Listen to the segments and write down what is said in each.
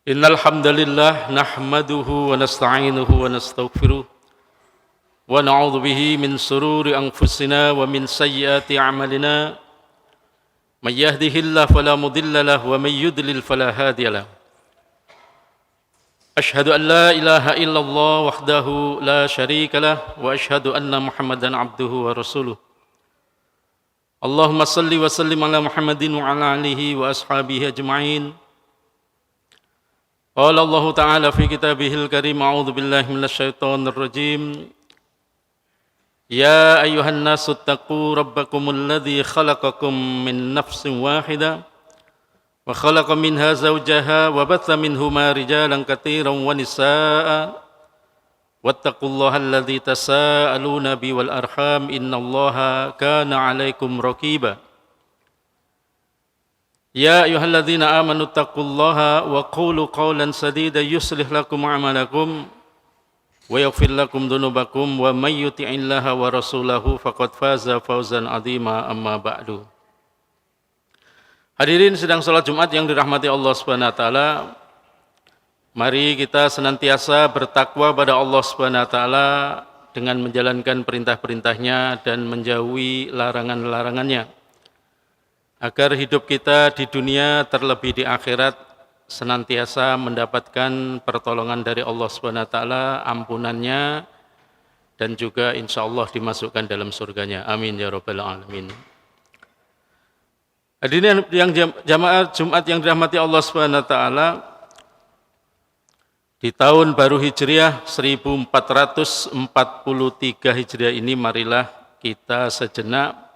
Innal hamdalillah nahmaduhu wa nasta'inuhu wa nastaghfiruh wa na'udzu bihi min shururi anfusina wa min sayyiati a'malina may yahdihillahu fala mudilla lahu wa may yudlil fala hadiya lahu. Ashhadu an la ilaha illallah wahdahu la syarika lah wa ashhadu anna Muhammadan abduhu wa rasuluh. Allahumma salli wa sallim ala Muhammadin wa ala alihi wa ashabihi ajma'in. Qala Allah Ta'ala fi kitabihil karim, a'udzu billahi minasyaitonir rajim. Ya ayyuhan nasu taqu rabbakumul ladzi khalaqakum min nafsin wahidah wa khalaqa minha zawjaha wa batha minhuma rijalan katsiran wa nisaa'a wattaqullaha alladzi tasaaluna bihi wal arham innallaha kana 'alaikum raqiba. Ya ayyuhalladzina amanu taqullaha wa qulu qawlan sadida yuslih lakum a'malakum wa yaghfir lakum dhunubakum wa may yuti'illaha wa rasulahu faqad faza fawzan 'azima amma ba'du. Hadirin sidang salat Jumat yang dirahmati Allah Subhanahu wa taala, mari kita senantiasa bertakwa pada Allah Subhanahu wa taala dengan menjalankan perintah-perintahnya dan menjauhi larangan-larangannya, agar hidup kita di dunia terlebih di akhirat senantiasa mendapatkan pertolongan dari Allah Subhanahu wa taala, ampunannya, dan juga insyaallah dimasukkan dalam surganya. Amin ya rabbal alamin. Hadirin yang jamaah Jumat yang dirahmati Allah Subhanahu wa taala, di tahun baru Hijriah 1443 Hijriah ini marilah kita sejenak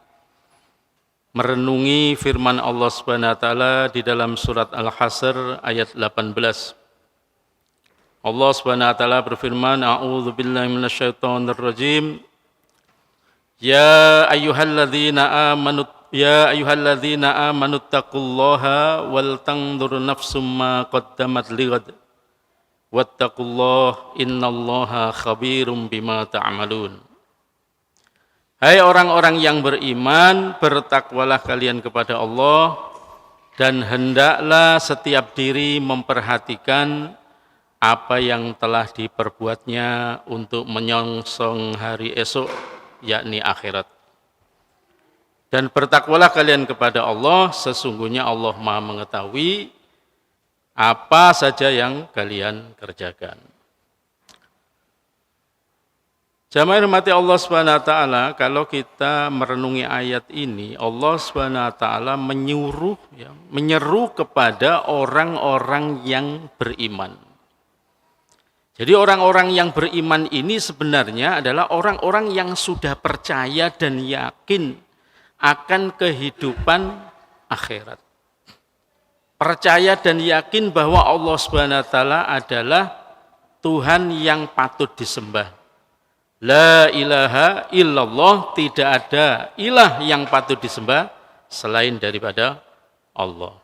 merenungi firman Allah Subhanahu wa taala di dalam surat Al-Hasr ayat 18. Allah Subhanahu wa taala berfirman, a'udzu billahi minasyaitonir rajim. Ya ayyuhalladzina amanu taqullaha wal tanzur nafsum ma qaddamat lighad wattaqullaha innallaha khabirum bima ta'malun. Hai orang-orang yang beriman, bertakwalah kalian kepada Allah, dan hendaklah setiap diri memperhatikan apa yang telah diperbuatnya untuk menyongsong hari esok, yakni akhirat. Dan bertakwalah kalian kepada Allah, sesungguhnya Allah Maha mengetahui apa saja yang kalian kerjakan. Jamaah hormati Allah Subhanahu wa taala, kalau kita merenungi ayat ini, Allah Subhanahu wa taala menyeru kepada orang-orang yang beriman. Jadi orang-orang yang beriman ini sebenarnya adalah orang-orang yang sudah percaya dan yakin akan kehidupan akhirat. Percaya dan yakin bahwa Allah Subhanahu wa taala adalah Tuhan yang patut disembah. La ilaha illallah, tidak ada ilah yang patut disembah selain daripada Allah.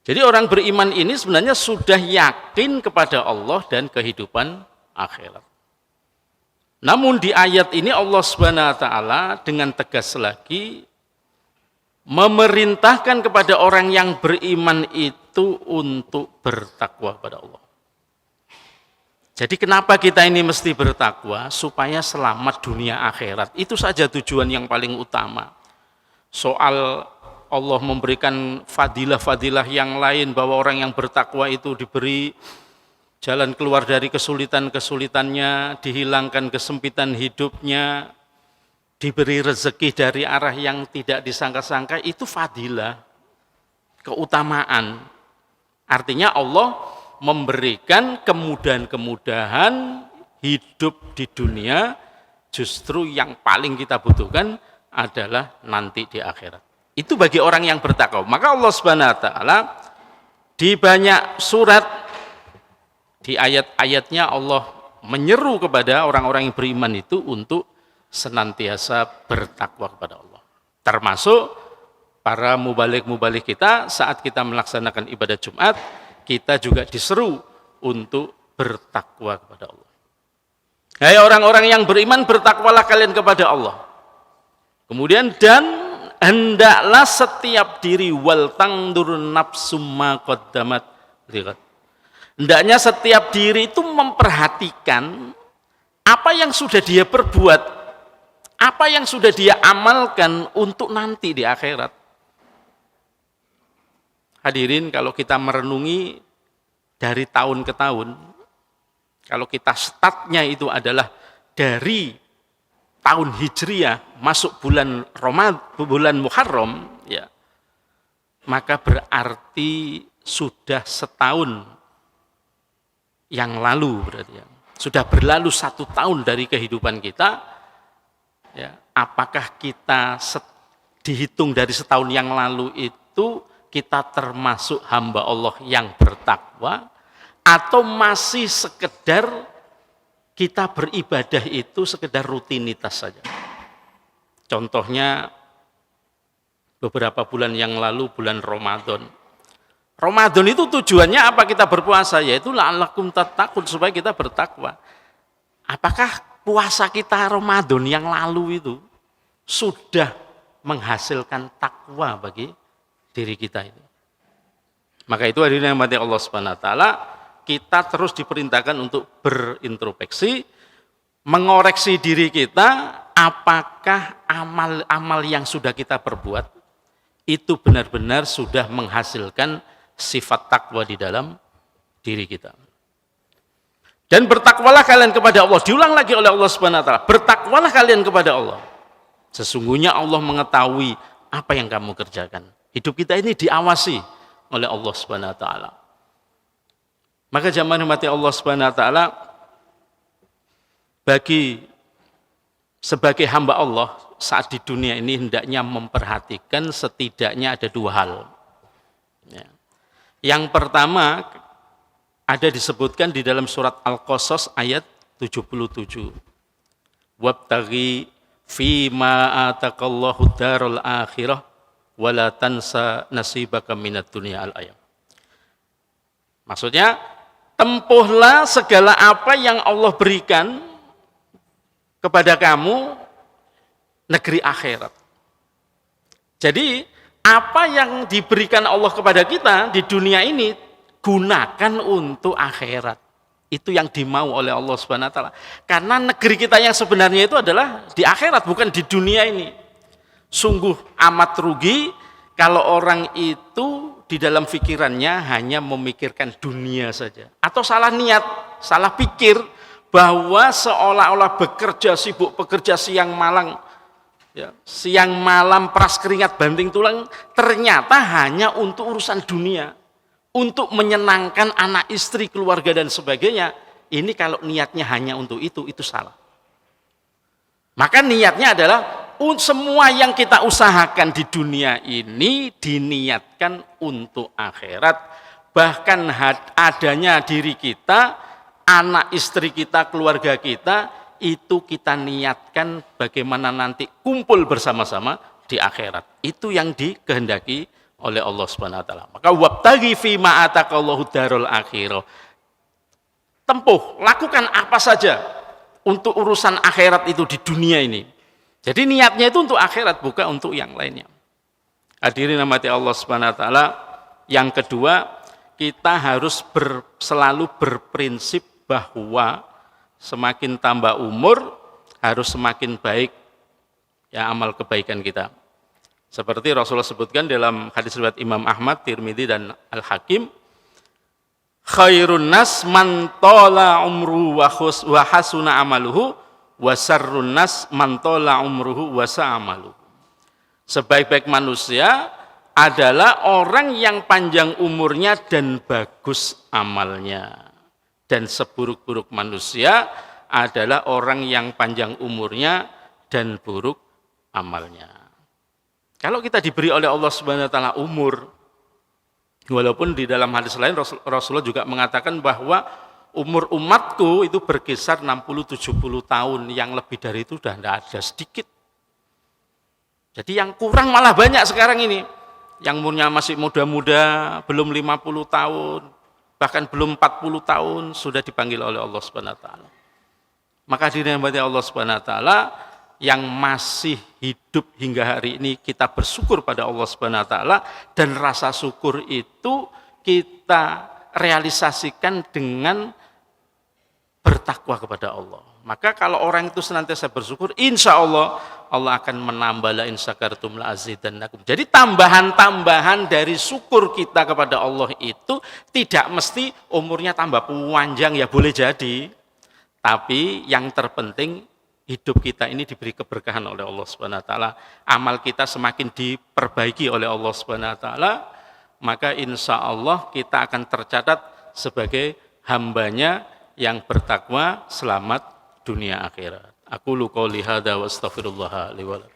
Jadi orang beriman ini sebenarnya sudah yakin kepada Allah dan kehidupan akhirat. Namun di ayat ini Allah Subhanahu wa taala dengan tegas lagi memerintahkan kepada orang yang beriman itu untuk bertakwa kepada Allah. Jadi kenapa kita ini mesti bertakwa? Supaya selamat dunia akhirat. Itu saja tujuan yang paling utama. Soal Allah memberikan fadilah-fadilah yang lain, bahwa orang yang bertakwa itu diberi jalan keluar dari kesulitan-kesulitannya, dihilangkan kesempitan hidupnya, diberi rezeki dari arah yang tidak disangka-sangka, itu fadilah, keutamaan. Artinya Allah memberikan kemudahan-kemudahan hidup di dunia, justru yang paling kita butuhkan adalah nanti di akhirat. Itu bagi orang yang bertakwa. Maka Allah Subhanahu wa taala di banyak surat, di ayat-ayatnya Allah menyeru kepada orang-orang yang beriman itu untuk senantiasa bertakwa kepada Allah. Termasuk para mubalik-mubalik kita saat kita melaksanakan ibadah Jumat, kita juga diseru untuk bertakwa kepada Allah. Hai orang-orang yang beriman, bertakwalah kalian kepada Allah. Kemudian dan hendaklah setiap diri wal tangdur nafsum ma qaddamat Lihat. Hendaknya setiap diri itu memperhatikan apa yang sudah dia perbuat, apa yang sudah dia amalkan untuk nanti di akhirat. Hadirin, kalau kita merenungi dari tahun ke tahun, kalau kita startnya itu adalah dari tahun Hijriah masuk bulan Muharram, ya, maka berarti sudah setahun yang lalu, berarti ya. Sudah berlalu 1 tahun dari kehidupan kita, ya. Apakah kita dihitung dari setahun yang lalu itu kita termasuk hamba Allah yang bertakwa, atau masih sekedar kita beribadah itu sekedar rutinitas saja? Contohnya beberapa bulan yang lalu, bulan Ramadan. Ramadan itu tujuannya apa kita berpuasa? Yaitu la'allakum tattaqun, supaya kita bertakwa. Apakah puasa kita Ramadan yang lalu itu sudah menghasilkan takwa bagi diri kita ini? Maka itu hadirin yang dirahmati Allah Subhanahu wa taala, kita terus diperintahkan untuk berintrospeksi, mengoreksi diri kita, apakah amal-amal yang sudah kita perbuat itu benar-benar sudah menghasilkan sifat takwa di dalam diri kita. Dan bertakwalah kalian kepada Allah. Diulang lagi oleh Allah Subhanahu wa taala, bertakwalah kalian kepada Allah. Sesungguhnya Allah mengetahui apa yang kamu kerjakan. Hidup kita ini diawasi oleh Allah Subhanahu wa taala. Maka jamaah rahmati Allah Subhanahu wa taala, bagi sebagai hamba Allah saat di dunia ini hendaknya memperhatikan setidaknya ada 2 hal. Ya. Yang pertama ada disebutkan di dalam surat Al-Qasas ayat 77. Wabtaghi fima ataqallahu darul akhirah wala tansa nasibaka minad dunya al-ayam. Maksudnya, tempuhlah segala apa yang Allah berikan kepada kamu negeri akhirat. Jadi, apa yang diberikan Allah kepada kita di dunia ini gunakan untuk akhirat. Itu yang dimau oleh Allah Subhanahu wa taala. Karena negeri kita yang sebenarnya itu adalah di akhirat, bukan di dunia ini. Sungguh amat rugi kalau orang itu di dalam pikirannya hanya memikirkan dunia saja. Atau salah niat, salah pikir bahwa seolah-olah bekerja sibuk, bekerja siang malam, ya, siang malam peras keringat banting tulang, ternyata hanya untuk urusan dunia, untuk menyenangkan anak istri, keluarga dan sebagainya. Ini kalau niatnya hanya untuk itu salah. Maka niatnya adalah semua yang kita usahakan di dunia ini diniatkan untuk akhirat. Bahkan adanya diri kita, anak istri kita, keluarga kita, itu kita niatkan bagaimana nanti kumpul bersama-sama di akhirat. Itu yang dikehendaki oleh Allah Subhanahu wa taala. Maka wabtaghi fima ataqallahu darul akhirah. Tempuh, lakukan apa saja untuk urusan akhirat itu di dunia ini. Jadi niatnya itu untuk akhirat, bukan untuk yang lainnya. Hadirin rahmati Allah Subhanahu wa taala, yang kedua, kita harus selalu berprinsip bahwa semakin tambah umur harus semakin baik ya amal kebaikan kita. Seperti Rasulullah sebutkan dalam hadis riwayat Imam Ahmad, Tirmidzi dan Al-Hakim, khairun nas man tala umruhu wa hasuna amaluhu wa sarrun nas man tala umruhu wa sa'amaluhu. Sebaik-baik manusia adalah orang yang panjang umurnya dan bagus amalnya. Dan seburuk-buruk manusia adalah orang yang panjang umurnya dan buruk amalnya. Kalau kita diberi oleh Allah Subhanahu wa taala umur, walaupun di dalam hadis lain Rasulullah juga mengatakan bahwa umur umatku itu berkisar 60-70 tahun, yang lebih dari itu sudah tidak ada, sedikit. Jadi yang kurang malah banyak sekarang ini. Yang umurnya masih muda-muda, belum 50 tahun, bahkan belum 40 tahun sudah dipanggil oleh Allah Subhanahu wa taala. Maka dirahmati Allah Subhanahu wa taala, yang masih hidup hingga hari ini kita bersyukur pada Allah Subhanahu wa taala, dan rasa syukur itu kita realisasikan dengan bertakwa kepada Allah. Maka kalau orang itu senantiasa bersyukur, insya Allah Allah akan menambah, la in syakartum la azidannakum. Jadi tambahan-tambahan dari syukur kita kepada Allah itu tidak mesti umurnya tambah panjang, ya boleh jadi. Tapi yang terpenting hidup kita ini diberi keberkahan oleh Allah Subhanahu wa taala. Amal kita semakin diperbaiki oleh Allah Subhanahu wa taala, maka insya Allah kita akan tercatat sebagai hambanya yang bertakwa selamat dunia akhirat. Aku qouli hadza wa astaghfirullah li wa lakum.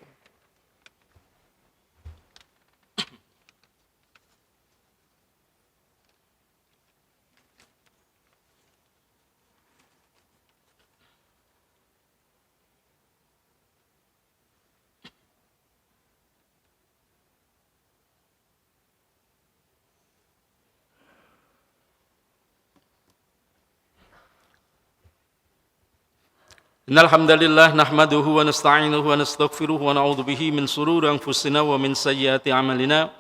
Innal hamdalillah nahmaduhu wa nasta'inuhu wa nastaghfiruhu wa na'udzu bihi min shururi anfusina wa min sayyiati a'malina.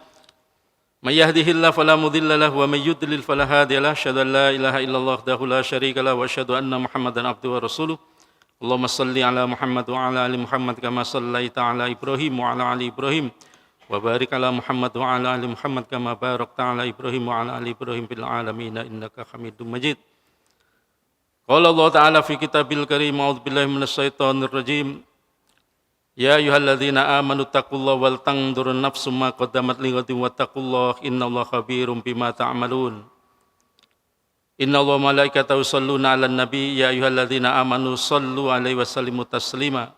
May yahdihillahu fala mudilla lahu wa may yudlil fala hadiya lahu. Asyhadu an la ilaha illallah wahdahu la syarika lahu wa asyhadu anna Muhammadan abduhu wa rasuluh. Allahumma shalli ala Muhammad wa ala ali Muhammad kama shallaita ala Ibrahim wa ala ali Ibrahim wa barik ala Muhammad wa ala ali Muhammad kama barakta ala Ibrahim wa ala ali Ibrahim fil alamin innaka Hamidum Majid. Qala Allah Ta'ala fi kitabil karim, a'udzu billahi minasyaitonir rajim. Ya ayyuhalladzina amanu taqullaha wal tanzur nafsum ma qaddamat lighadin wattaqullaha innallaha khabirum bima ta'malun. Innallaha wa malaikatahu yusholluna 'alan nabi ya ayyuhalladzina amanu shallu 'alaihi wa sallimu taslima.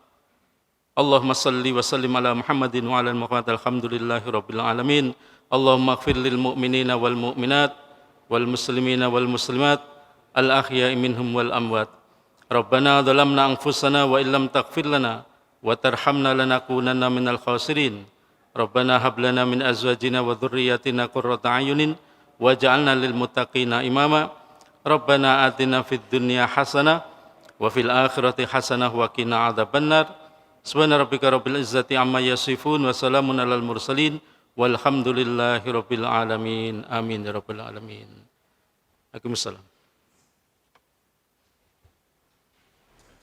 Allahumma shalli wa sallim ala Muhammadin wa ala Muhammad alhamdulillahi rabbil alamin. Allahumma ighfir lil mu'minina wal mu'minat wal muslimina wal muslimat al-ahya'i minhum wal amwat. Rabbana dhalamna anfusana wa illam taghfir lana wa tarhamna lanakunanna minal khasirin. Rabbana hab lana min azwajina wa dhurriyyatina qurrata a'yunin waj'alna lil muttaqina imama. Rabbana atina fid dunya hasanah wa fil akhirati hasanah wa qina adzabannar. Subhana rabbika rabbil izzati amma yasifun wa salamun alal mursalin walhamdulillahi rabbil alamin. Amin ya rabbal alamin. Waalaikumsalam.